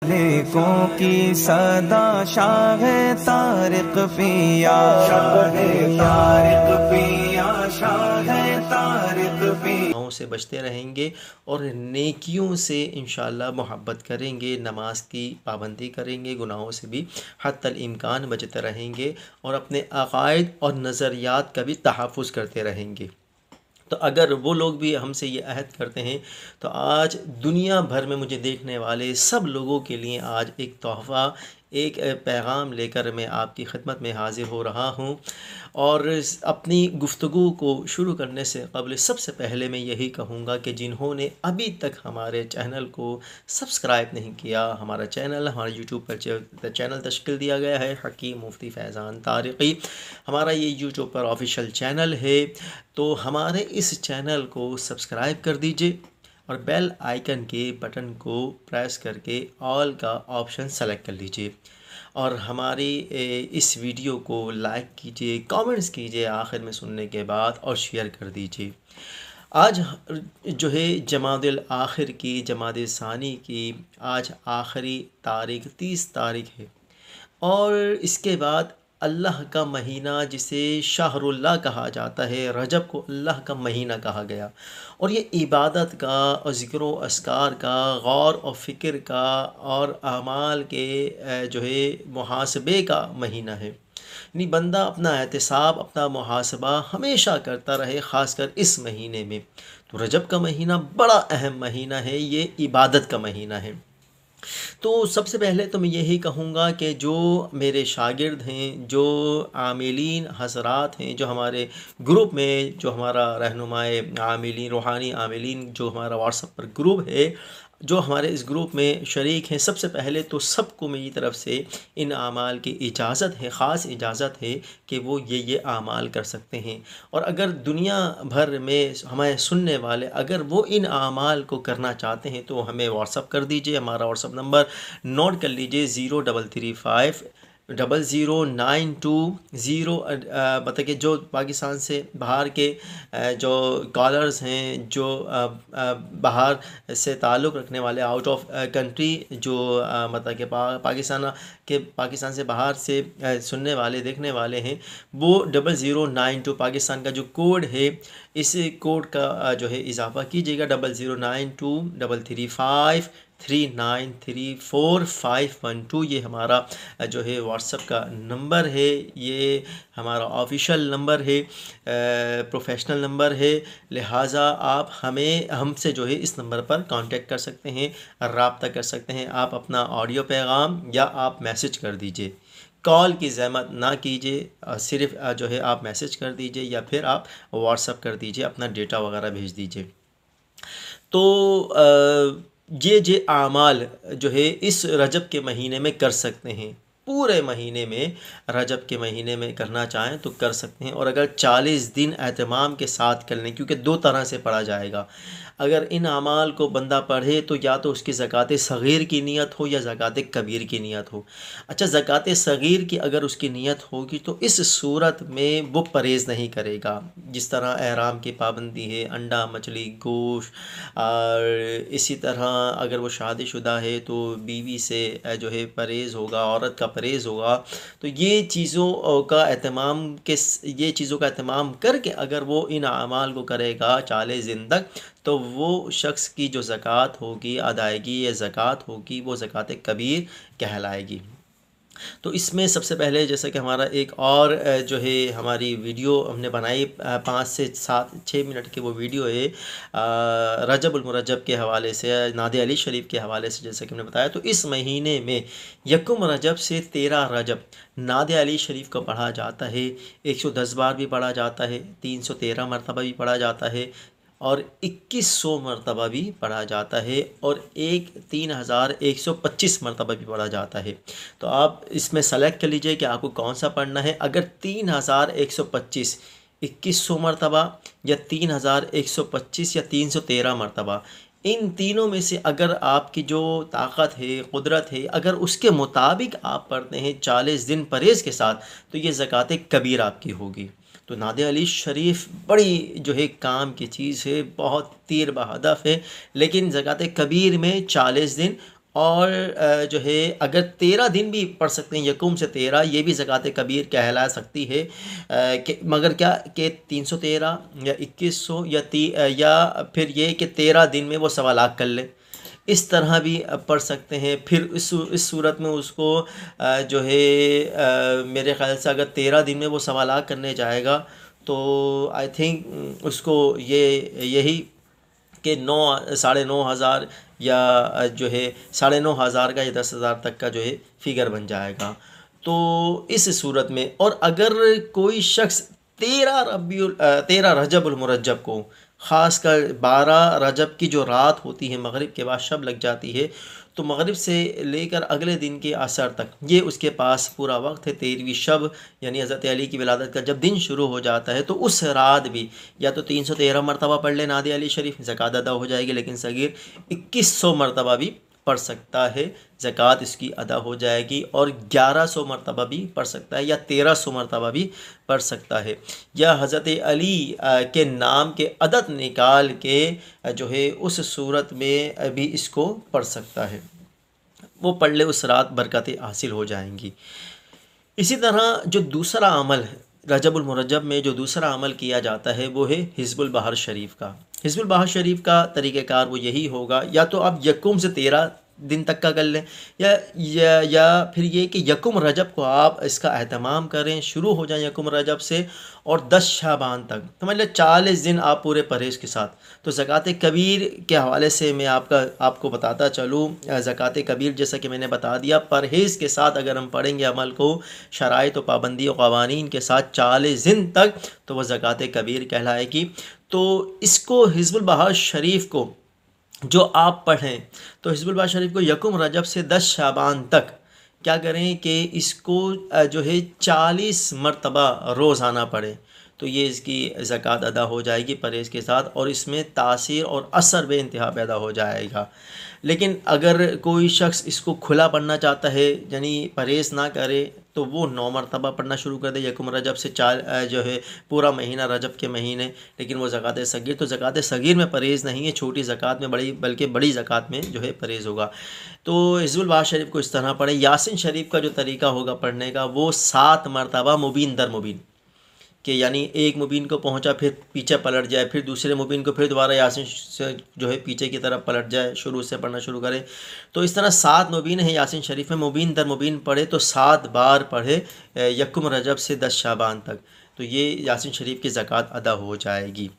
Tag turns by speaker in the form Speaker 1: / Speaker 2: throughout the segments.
Speaker 1: नेकों की सदा शाह तारिक पिया, शाह तारिक पिया, शाह तारिक पिया
Speaker 2: से बचते रहेंगे और नेकियों से इंशाअल्लाह मोहब्बत करेंगे, नमाज की पाबंदी करेंगे, गुनाहों से भी हत्तल इम्कान बचते रहेंगे और अपने अक़ाइद और नज़रियात का भी तहफ़्फ़ुज़ करते रहेंगे। तो अगर वो लोग भी हमसे ये अहद करते हैं तो आज दुनिया भर में मुझे देखने वाले सब लोगों के लिए आज एक तोहफ़ा, एक पैगाम लेकर मैं आपकी खिदमत में हाज़िर हो रहा हूँ। और अपनी गुफ्तगू को शुरू करने से क़ब्ल सबसे पहले मैं यही कहूँगा कि जिन्होंने अभी तक हमारे चैनल को सब्सक्राइब नहीं किया, हमारा चैनल हमारे यूट्यूब पर चैनल तश्कील दिया गया है हकीम मुफ्ती फैज़ान तारिकी, हमारा ये यूट्यूब पर ऑफ़िशियल चैनल है। तो हमारे इस चैनल को सब्सक्राइब कर दीजिए और बेल आइकन के बटन को प्रेस करके ऑल का ऑप्शन सेलेक्ट कर लीजिए और हमारी इस वीडियो को लाइक कीजिए, कमेंट्स कीजिए आखिर में सुनने के बाद और शेयर कर दीजिए। आज जो है जमादुल आखिर की, जमाद सानी की आज आखिरी तारीख़ 30 तारीख़ है और इसके बाद अल्लाह का महीना जिसे शाहरुल्लाह कहा जाता है, रजब को अल्लाह का महीना कहा गया और ये इबादत का और ज़िक्र व अस्कार का, गौर और फ़िक्र का और अमाल के जो है मुहासबे का महीना है। यानी बंदा अपना एहतिसाब, अपना मुहासबा हमेशा करता रहे, ख़ासकर इस महीने में। तो रजब का महीना बड़ा अहम महीना है, ये इबादत का महीना है। तो सबसे पहले तो मैं यही कहूँगा कि जो मेरे शागिर्द हैं, जो आमिलीन हज़रात हैं, जो हमारे ग्रुप में, जो हमारा रहनुमाए आमिलीन, रूहानी आमिलीन जो हमारा व्हाट्सएप पर ग्रुप है, जो हमारे इस ग्रुप में शरीक हैं, सबसे पहले तो सबको मेरी तरफ़ से इन आमाल की इजाज़त है, ख़ास इजाज़त है कि वो ये आमाल कर सकते हैं। और अगर दुनिया भर में हमें सुनने वाले अगर वो इन आमाल को करना चाहते हैं तो हमें व्हाट्सअप कर दीजिए। हमारा व्हाट्सअप नंबर नोट कर लीजिए 0335 0092 मतलब कि जो पाकिस्तान से बाहर के जो कॉलर्स हैं, जो बाहर से ताल्लुक़ रखने वाले, आउट ऑफ कंट्री जो मतलब कि पाकिस्तान से बाहर से सुनने वाले, देखने वाले हैं, वो 0092 पाकिस्तान का जो कोड है, इस कोड का जो है इजाफ़ा कीजिएगा 0092 335 3934 ये हमारा जो है व्हाट्सएप का नंबर है। ये हमारा ऑफ़िशियल नंबर है, प्रोफेशनल नंबर है, लिहाजा आप हमसे जो है इस नंबर पर कांटेक्ट कर सकते हैं, रब्ता कर सकते हैं। आप अपना ऑडियो पैगाम या आप मैसेज कर दीजिए, कॉल की ज़हमत ना कीजिए, सिर्फ़ जो है आप मैसेज कर दीजिए या फिर आप व्हाट्सएप कर दीजिए, अपना डेटा वगैरह भेज दीजिए। तो ये आमाल जो है इस रजब के महीने में कर सकते हैं, पूरे महीने में, रजब के महीने में करना चाहें तो कर सकते हैं। और अगर 40 दिन एहतमाम के साथ कर लें, क्योंकि 2 तरह से पढ़ा जाएगा। अगर इन आमाल को बंदा पढ़े तो या तो उसकी ज़कात सग़ीर की नीयत हो या ज़कात कबीर की नीयत हो। अच्छा, ज़कात सग़ीर की अगर उसकी नीयत होगी तो इस सूरत में वो परहेज़ नहीं करेगा। जिस तरह एहराम की पाबंदी है, अंडा, मछली, गोश्त, और इसी तरह अगर वो शादीशुदा है तो बीवी से जो है परहेज़ होगा, औरत का परहेज़ होगा। तो ये चीज़ों का एहतमाम करके अगर वो इन आमाल को करेगा 40 दिन तक, तो वो शख्स की जो ज़कात होगी, अदायगी या ज़कात होगी, वो ज़कात कबीर कहलाएगी। तो इसमें सबसे पहले जैसा कि हमारा एक और जो है हमारी वीडियो हमने बनाई 5 से 6 मिनट की वो वीडियो है रजब उल मुरज्जब के हवाले से, नादे अली शरीफ के हवाले से, जैसा कि हमने बताया। तो इस महीने में यकुम रजब से 13 रजब नादे अली शरीफ को पढ़ा जाता है, 110 बार भी पढ़ा जाता है, 313 मरतबा भी पढ़ा जाता है और 2100 मरतबा भी पढ़ा जाता है और 3125 मरतबा भी पढ़ा जाता है। तो आप इसमें सेलेक्ट कर लीजिए कि आपको कौन सा पढ़ना है। अगर 3125 2100 मरतबा या 3125 या 313 मरतबा, इन तीनों में से अगर आपकी जो ताकत है, कुदरत है, अगर उसके मुताबिक आप पढ़ते हैं 40 दिन परहेज़ के साथ, तो ये ज़कात कबीर आपकी होगी। तो नादे अली शरीफ बड़ी जो है काम की चीज़ है, बहुत तीर बहदफ है, लेकिन ज़कात कबीर में 40 दिन और जो है अगर 13 दिन भी पढ़ सकते हैं, यकुम से 13, ये भी ज़कात कबीर कहला सकती है। मगर क्या कि 313 या 2100 या फिर ये कि 13 दिन में वो सवा लाख कर ले, इस तरह भी पढ़ सकते हैं। फिर इस सूरत में उसको जो है मेरे ख़्याल से अगर 13 दिन में वो सवा लाख करने जाएगा तो आई थिंक उसको यही कि 9,500 या जो है 9,500 का या 10,000 तक का जो है फिगर बन जाएगा। तो इस सूरत में, और अगर कोई शख्स 13 रजब उल मुरज्जब को, ख़ासकर 12 रजब की जो रात होती है, मगरिब के बाद शब लग जाती है, तो मगरिब से लेकर अगले दिन के असर तक ये उसके पास पूरा वक्त है। 13वीं शब यानी हज़रत अली की विलादत का जब दिन शुरू हो जाता है तो उस रात भी या तो 313 मरतबा पढ़ ले नादे अली शरीफ, ज़कात अदा हो जाएगी। लेकिन सगीर 2100 मरतबा भी पढ़ सकता है, ज़कात इसकी अदा हो जाएगी। और 1100 मरतबा भी पढ़ सकता है या 1300 मरतबा भी पढ़ सकता है, या हज़रत अली के नाम के अदद निकाल के जो है उस सूरत में भी इसको पढ़ सकता है। वो पढ़ ले, उस रात बरकतें हासिल हो जाएंगी। इसी तरह जो दूसरा अमल है रजबुल मुरज्जब में, जो दूसरा अमल किया जाता है वो है हिज़्बुल बहर शरीफ का। हिज़्बुल बहर शरीफ का तरीक़ेकार वो यही होगा, या तो आप यकुम से 13 दिन तक का कर लें, या फिर ये कि यकुम रजब को आप इसका एहतमाम करें, शुरू हो जाएं यकुम रजब से और 10 शाबान तक, तो मतलब 40 दिन आप पूरे परहेज़ के साथ। तो ज़कात कबीर के हवाले से मैं आपको बताता चलूँ, ज़कात कबीर जैसा कि मैंने बता दिया, परहेज़ के साथ अगर हम पढ़ेंगे अमल को शराइत व पाबंदी और क़वानीन के साथ 40 दिन तक, तो वह ज़कात कबीर कहलाएगी। तो इसको हिज़्बुल बहर शरीफ को जो आप पढ़ें, तो हिज़्बुल बहर शरीफ को यकुम रजब से 10 शाबान तक क्या करें कि इसको जो है 40 मरतबा रोज़ाना पढ़ें, तो ये इसकी ज़कात अदा हो जाएगी परहेज़ के साथ, और इसमें तासीर और असर बे इंतहा पैदा हो जाएगा। लेकिन अगर कोई शख्स इसको खुला पढ़ना चाहता है, यानी परहेज़ ना करे, तो वो 9 मरतबा पढ़ना शुरू कर दे यकुम रजब से जो है पूरा महीना रजब के महीने। लेकिन वो ज़कात सगीर, तो ज़कात सगीर में परहेज़ नहीं है, छोटी ज़कात में बल्कि बड़ी ज़कात में जो है परहेज़ होगा। तो हिज़्बुल बहर शरीफ को इस तरह पढ़ें। यासीन शरीफ का जो तरीका होगा पढ़ने का, वो 7 मरतबा मुबीन दर मुबीन, कि यानी एक मुबीन को पहुंचा फिर पीछे पलट जाए, फिर दूसरे मुबीन को फिर दोबारा यासीन से जो है पीछे की तरफ पलट जाए, शुरू से पढ़ना शुरू करे। तो इस तरह 7 मुबीन है यासीन शरीफ में, मुबीन दर मुबीन पढ़े तो 7 बार पढ़े यकुम रजब से 10 शाबान तक, तो ये यासीन शरीफ की ज़कात अदा हो जाएगी।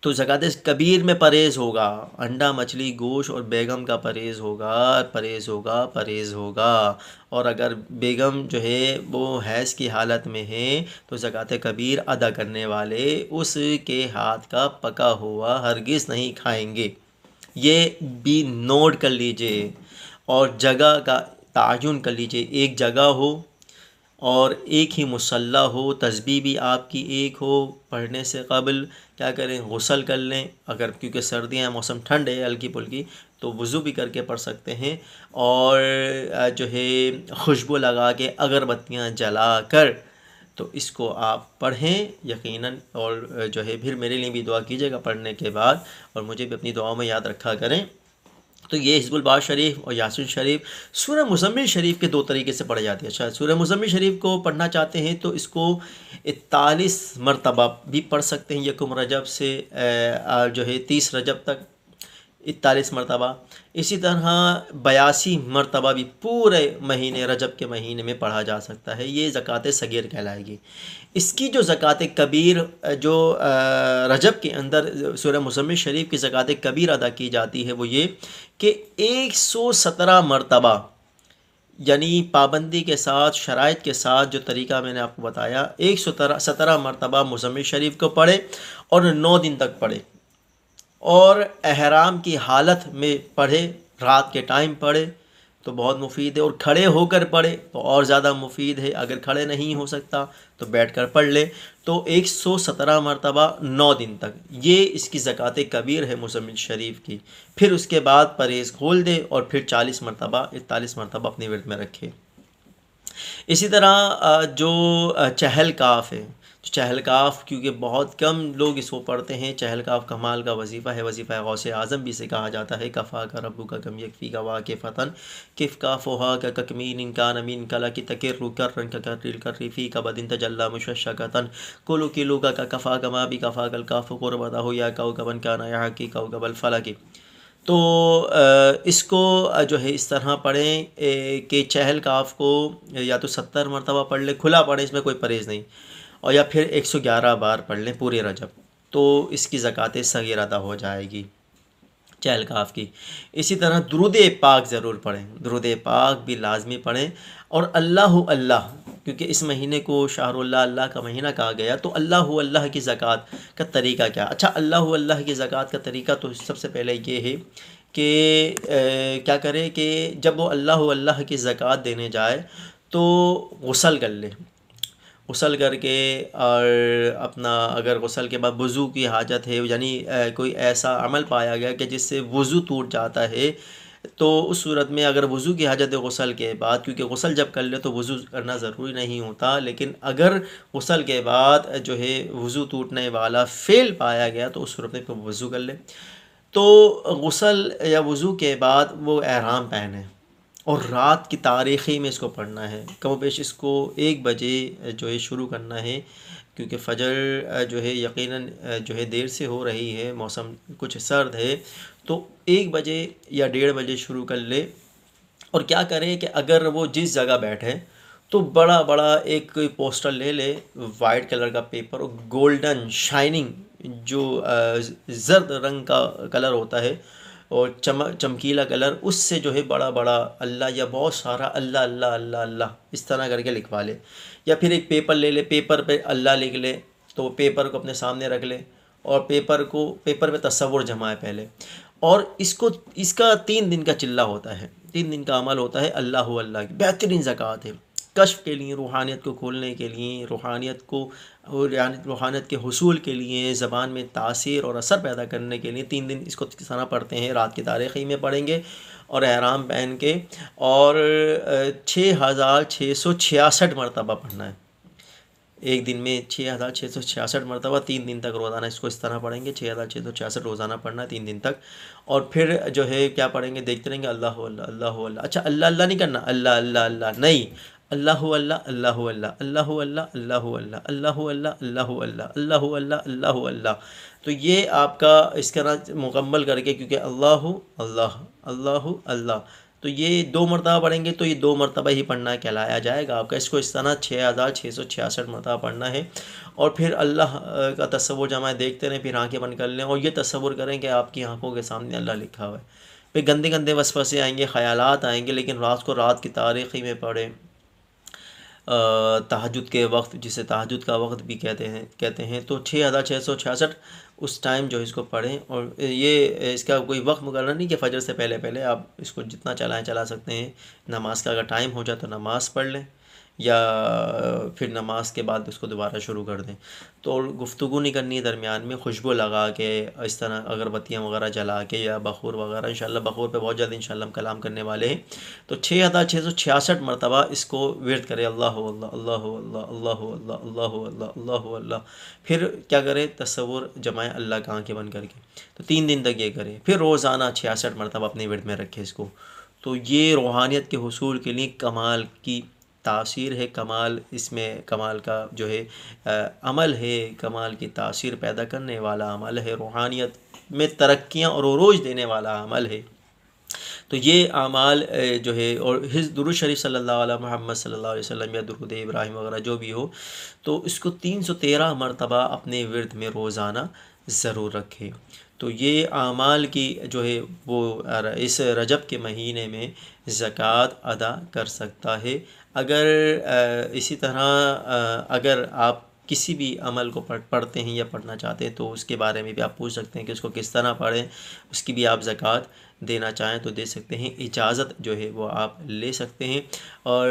Speaker 2: तो ज़कात कबीर में परहेज़ होगा, अंडा मछली गोश्त और बेगम का परहेज़ होगा। और अगर बेगम जो है वो हैज़ की हालत में है, तो ज़कात कबीर अदा करने वाले उसके हाथ का पका हुआ हरगिज़ नहीं खाएंगे। ये भी नोट कर लीजिए, और जगह का तायुन कर लीजिए, एक जगह हो और एक ही मुसल्ला हो, तस्बीह भी आपकी एक हो। पढ़ने से क़बल क्या करें, गुस्ल कर लें, अगर क्योंकि सर्दियाँ मौसम ठंड है हल्की फुल्की, तो वज़ू भी करके पढ़ सकते हैं। और जो है खुशबू लगा के अगरबत्तियाँ जला कर तो इसको आप पढ़ें यकीनन। और जो है फिर मेरे लिए भी दुआ कीजिएगा पढ़ने के बाद, और मुझे भी अपनी दुआओं में याद रखा करें। तो ये हिज़्बुल बहर शरीफ और यासीन शरीफ। सूरह मुज़म्मिल शरीफ के 2 तरीके से पढ़े जाते हैं। अच्छा, सूरह मुज़म्मिल शरीफ को पढ़ना चाहते हैं तो इसको 41 मरतबा भी पढ़ सकते हैं यकुम रजब से जो है 30 रजब तक, 41 मरतबा। इसी तरह 82 मरतबा भी पूरे महीने रजब के महीने में पढ़ा जा सकता है। ये ज़कात सगीर कहलाएगी। इसकी जो ज़कात कबीर जो रजब के अंदर सूरह मुज़म्मिल शरीफ की ज़कात कबीर अदा की जाती है, वो ये कि 117 मरतबा, यानी पाबंदी के साथ शराइत के साथ जो तरीका मैंने आपको बताया, 117 मरतबा मुज़म्मिल शरीफ को पढ़े और 9 दिन तक पढ़े, और एहराम की हालत में पढ़े, रात के टाइम पढ़े तो बहुत मुफीद है, और खड़े होकर पढ़े तो और ज़्यादा मुफीद है। अगर खड़े नहीं हो सकता तो बैठकर पढ़ ले। तो 117 मरतबा 9 दिन तक, ये इसकी ज़कात कबीर है मुज़म्मिल शरीफ की। फिर उसके बाद परहेज़ खोल दे और फिर 40 मरतबा 41 मरतबा अपने विर्द में रखे। इसी तरह जो चहल काफ है, तो चहलकाफ क्योंकि बहुत कम लोग इसको पढ़ते हैं, चहलकाफ कमाल का वजीफ़ा है, वजीफ़ा गौसे आज़म भी इसे कहा जाता है। कफ़ा का रब्बु का कम यकफ़ी का वाक़ फ़तन किफ़ का फ़ोहा का ककमीन इनका नमीन कला की तकिर कर रंग का कर्रीफ़ी का बदिन तजल्ला मुशक्शकतन कुलु किलु का कफ़ा कमा भी कफ़ा कल काफ़ क़ुरबता हो या कौ कबन का नया की कौ कबल फलकी। तो इसको जो है इस तरह पढ़ें कि चहलकाफ को या तो 70 मरतबा पढ़ लें, खुला पढ़ें, इसमें कोई परहेज़ नहीं, और या फिर 111 बार पढ़ लें पूरे रजब, तो इसकी ज़कात सगीरा अदा हो जाएगी चहलकाफ की। इसी तरह दुरूद पाक ज़रूर पढ़ें, दुरूद पाक भी लाजमी पढ़ें। और अल्लाहु अल्लाह, क्योंकि इस महीने को शाहरुल्लाह अल्लाह का महीना कहा गया, तो अल्लाहु अल्लाह की ज़कात का तरीका क्या? अच्छा, अल्लाहु अल्लाह की ज़कात का तरीका तो सबसे पहले ये है कि क्या करें कि जब वो अल्लाहु अल्लाह की ज़कात देने जाए तो गुस्ल कर ले, गुस्ल करके, और अपना अगर गुस्ल के बाद वज़ू की हाजत है, यानी कोई ऐसा अमल पाया गया कि जिससे वज़ू टूट जाता है, तो उस सूरत में अगर वज़ू की हाजत है गुस्ल के बाद, क्योंकि गुस्ल जब कर ले तो वज़ू करना ज़रूरी नहीं होता, लेकिन अगर गुस्ल के बाद जो है वज़ू टूटने वाला फ़ेल पाया गया तो उस सूरत में फिर वज़ू कर ले। तो गुस्ल या वज़ू के बाद वो एहराम पहने और रात की तारीख़ी में इसको पढ़ना है। कम पेश इसको 1 बजे जो है शुरू करना है, क्योंकि फ़जर जो है यकीनन जो है देर से हो रही है, मौसम कुछ सर्द है, तो 1 बजे या 1:30 बजे शुरू कर ले। और क्या करें कि अगर वो जिस जगह बैठे तो बड़ा बड़ा एक कोई पोस्टर ले ले, वाइट कलर का पेपर और गोल्डन शाइनिंग जो ज़र्द रंग का कलर होता है और चमकीला कलर, उससे जो है बड़ा बड़ा अल्लाह या बहुत सारा अल्लाह अल्लाह अल्लाह अल्लाह इस तरह करके लिखवा ले। या फिर एक पेपर ले ले, पेपर पे अल्लाह लिख ले, तो पेपर को अपने सामने रख ले और पेपर पे तसव्वुर जमाए पहले। और इसका 3 दिन का चिल्ला होता है, 3 दिन का अमल होता है। अल्लाहु अल्लाह की बेहतरीन ज़कात है, कश्फ के लिए, रूहानियत को खोलने के लिए, रूहानियत को और रूहानियत के हुसूल के लिए, ज़बान में तासीर और असर पैदा करने के लिए 3 दिन इसको किस तरह पढ़ते हैं। रात की तारीख़ी में पढ़ेंगे और एहराम पहन के, और 6666 मरतबा पढ़ना है एक दिन में, 6666 मरतबा 3 दिन तक रोज़ाना इसको इस तरह पढ़ेंगे। 6666 रोज़ाना पढ़ना है 3 दिन तक। और फिर जो है क्या पढ़ेंगे, देखते रहेंगे अल्लाहु अल्लाह अल्लाहु अल्लाह। अच्छा, अल्लाह अल्लाह नहीं करना, अल्लाह अल्लाह अल्लाह नहीं, अल्लाहु अल्लाह अल्लाहु अल्लाह अल्लाहु अल्लाह अल्लाहु अल्लाह अल्लाहु अल्लाह अल्लाहु अल्लाह अल्लाहु अल्लाह अल्लाहु अल्लाह। तो ये आपका इसका ना मुकम्मल करके, क्योंकि अल्लाहु अल्लाह अल्लाहु अल्लाह, तो ये 2 मरतबा पढ़ेंगे तो ये 2 मरतबा ही पढ़ना कहलाया जाएगा आपका। इसको इस तरह 6666 मरतबा पढ़ना है। और फिर अल्लाह का तसव्वुर जमाए देखते रहें, फिर आंखें बंद कर लें और ये तसव्वुर करें कि आपकी आंखों के सामने अल्लाह लिखा हुआ है। फिर गंदे गंदे वसवसे आएंगे, ख़यालात आएंगे, लेकिन रात की तारीख़ी में पढ़ें। तहज्जुद के वक्त, जिसे तहज्जुद का वक्त भी कहते हैं, तो 6666 उस टाइम जो इसको पढ़ें। और ये इसका कोई वक्त मुकर्रर नहीं कि फ़जर से पहले पहले आप इसको जितना चला सकते हैं। नमाज का अगर टाइम हो जाए तो नमाज पढ़ लें, या फिर नमाज के बाद उसको दोबारा शुरू कर दें। तो गुफ्तगू नहीं करनी दरमियान में, खुशबू लगा के इस तरह अगरबत्तियाँ वगैरह जला के, या बखूर वगैरह। इंशाल्लाह बखूर पे बहुत जल्द इंशाल्लाह हम कलाम करने वाले हैं। तो 6666 मरतबा इसको विर्द करें, अल्लाहु अल्लाह अल्लाहु अल्लाह अल्लाहु अल्लाह अल्लाहु अल्लाह अल्लाहु अल्लाह। फिर क्या करें, तसव्वुर जमाएँ अल्लाह का आँखें बंद करके, तो 3 दिन तक ये करें। फिर रोज़ाना 66 मरतबा अपने विर्द में रखें इसको। तो ये रूहानियत के हुसूल के लिए कमाल की तासीर है, कमाल इसमें कमाल का जो है अमल है, कमाल की तासीर पैदा करने वाला अमल है, रूहानियत में तरक्कियाँ और उरूज देने वाला अमल है। तो ये अमाल जो है, और दुरूद शरीफ सल्लल्लाहु अलैहि मोहम्मद सल्लल्लाहु अलैहि वसल्लम या दुरूद इब्राहिम वगैरह जो भी हो, तो इसको 313 मरतबा अपने विर्द में रोज़ाना ज़रूर रखें। तो ये आमाल की जो है वो इस रजब के महीने में ज़कात अदा कर सकता है। अगर इसी तरह अगर आप किसी भी अमल को पढ़ते हैं या पढ़ना चाहते हैं तो उसके बारे में भी आप पूछ सकते हैं कि उसको किस तरह पढ़ें, उसकी भी आप ज़कात देना चाहें तो दे सकते हैं, इजाज़त जो है वो आप ले सकते हैं। और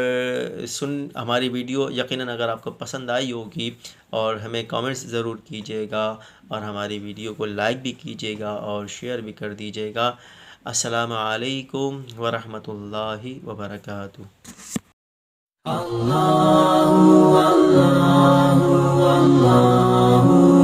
Speaker 2: हमारी वीडियो यकीनन अगर आपको पसंद आई होगी, और हमें कमेंट्स ज़रूर कीजिएगा, और हमारी वीडियो को लाइक भी कीजिएगा और शेयर भी कर दीजिएगा। अस्सलामु अलैकुम व रहमतुल्लाहि व बरकातुहू।
Speaker 1: अल्लाह।